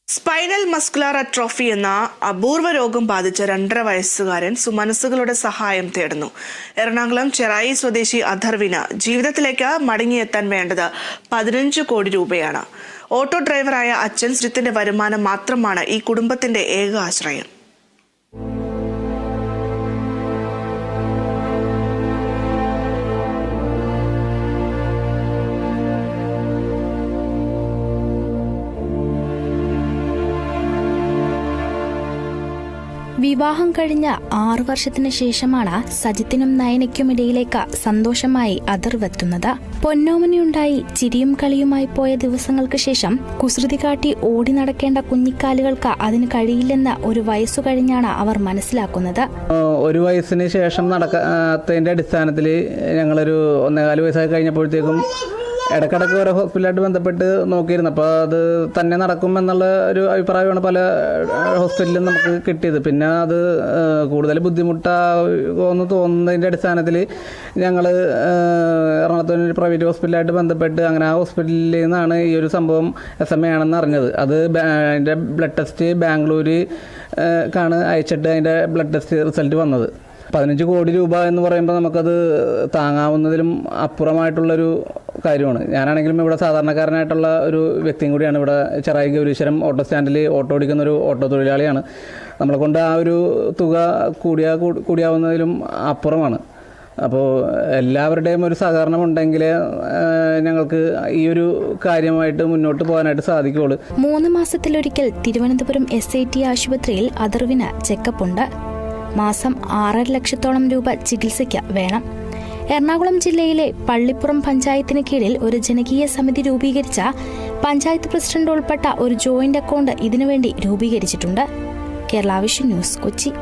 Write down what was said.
Spinal muscular atrophy എന്ന അപൂർവ രോഗം ബാധിച്ച 2.5 വയസ്സുകാരൻ സുമനസ്സുകളുടെ സഹായം തേടുന്നു. എറണാകുളം ചെറായി സ്വദേശി അഥർവിന് ജീവിതത്തിലേക്ക് മടങ്ങിയെത്താൻ വേണ്ടത് 15 കോടി രൂപയാണ്. ഓട്ടോ ഡ്രൈവറായ അച്ഛൻ ശ്രീത്തിന്റെ വരുമാനം മാത്രമാണ് ഈ കുടുംബത്തിന്റെ ഏക ആശ്രയം. വിവാഹം കഴിഞ്ഞ 6 വർഷത്തിന് ശേഷമാണ് സജിത്തിനും നയനയ്ക്കുമിടയിലേക്ക് സന്തോഷമായി അതിർവെത്തുന്നത്. പൊന്നോമനയുണ്ടായി ചിരിയും കളിയുമായി പോയ ദിവസങ്ങൾക്ക് ശേഷം കുസൃതി കാട്ടി ഓടി നടക്കേണ്ട കുഞ്ഞിക്കാലുകൾക്ക് അതിന് കഴിയില്ലെന്ന് ഒരു വയസ്സു കഴിഞ്ഞാണ് അവർ മനസ്സിലാക്കുന്നത്. 1 വയസ്സിന് ശേഷം നടക്കാത്തതിന്റെ അടിസ്ഥാനത്തിൽ ഞങ്ങളൊരു 1.25 വയസ്സായി കഴിഞ്ഞപ്പോഴത്തേക്കും ഇടയ്ക്കിടയ്ക്ക് ഓരോ ഹോസ്പിറ്റലായിട്ട് ബന്ധപ്പെട്ട് നോക്കിയിരുന്നു. അപ്പോൾ അത് തന്നെ നടക്കുമെന്നുള്ള ഒരു അഭിപ്രായമാണ് പല ഹോസ്പിറ്റലിലും നമുക്ക് കിട്ടിയത്. പിന്നെ അത് കൂടുതൽ ബുദ്ധിമുട്ടാകുമെന്ന് തോന്നുന്നതിൻ്റെ അടിസ്ഥാനത്തിൽ ഞങ്ങൾ എറണാകുളത്ത് ഒരു പ്രൈവറ്റ് ഹോസ്പിറ്റലായിട്ട് ബന്ധപ്പെട്ട് അങ്ങനെ ആ ഹോസ്പിറ്റലിൽ നിന്നാണ് ഈ ഒരു സംഭവം SMA ആണെന്ന് അറിഞ്ഞത്. അത് അതിൻ്റെ ബ്ലഡ് ടെസ്റ്റ് ബാംഗ്ലൂരിക്കാണ് അയച്ചിട്ട് അതിൻ്റെ ബ്ലഡ് ടെസ്റ്റ് റിസൾട്ട് വന്നത്. 15 കോടി രൂപ എന്ന് പറയുമ്പോൾ നമുക്കത് താങ്ങാവുന്നതിലും അപ്പുറമായിട്ടുള്ളൊരു കാര്യമാണ്. ഞാനാണെങ്കിലും ഇവിടെ സാധാരണക്കാരനായിട്ടുള്ള ഒരു വ്യക്തിയും കൂടിയാണ്. ഇവിടെ ചെറായി ഗൗരീശ്വരം ഓട്ടോ സ്റ്റാൻഡിൽ ഓട്ടോ ഓടിക്കുന്ന ഒരു ഓട്ടോ തൊഴിലാളിയാണ്. നമ്മളെ കൊണ്ട് ആ ഒരു തുക കൂടിയാവുന്നതിലും അപ്പുറമാണ്. അപ്പോൾ എല്ലാവരുടെയും ഒരു സഹകരണം ഉണ്ടെങ്കിൽ ഞങ്ങൾക്ക് ഈ ഒരു കാര്യമായിട്ട് മുന്നോട്ട് പോകാനായിട്ട് സാധിക്കുകയുള്ളൂ. 3 മാസത്തിലൊരിക്കൽ തിരുവനന്തപുരം SIT ആശുപത്രിയിൽ അഥർവിന് ചെക്കപ്പ് ഉണ്ട്. മാസം 6.5 ലക്ഷത്തോളം രൂപ ചികിത്സയ്ക്ക് വേണം. എറണാകുളം ജില്ലയിലെ പള്ളിപ്പുറം പഞ്ചായത്തിന് കീഴിൽ ഒരു ജനകീയ സമിതി രൂപീകരിച്ച പഞ്ചായത്ത് പ്രസിഡന്റ് ഉൾപ്പെട്ട ഒരു ജോയിന്റ് അക്കൗണ്ട് ഇതിനുവേണ്ടി രൂപീകരിച്ചിട്ടുണ്ട്. Kerala vision news, Kochi.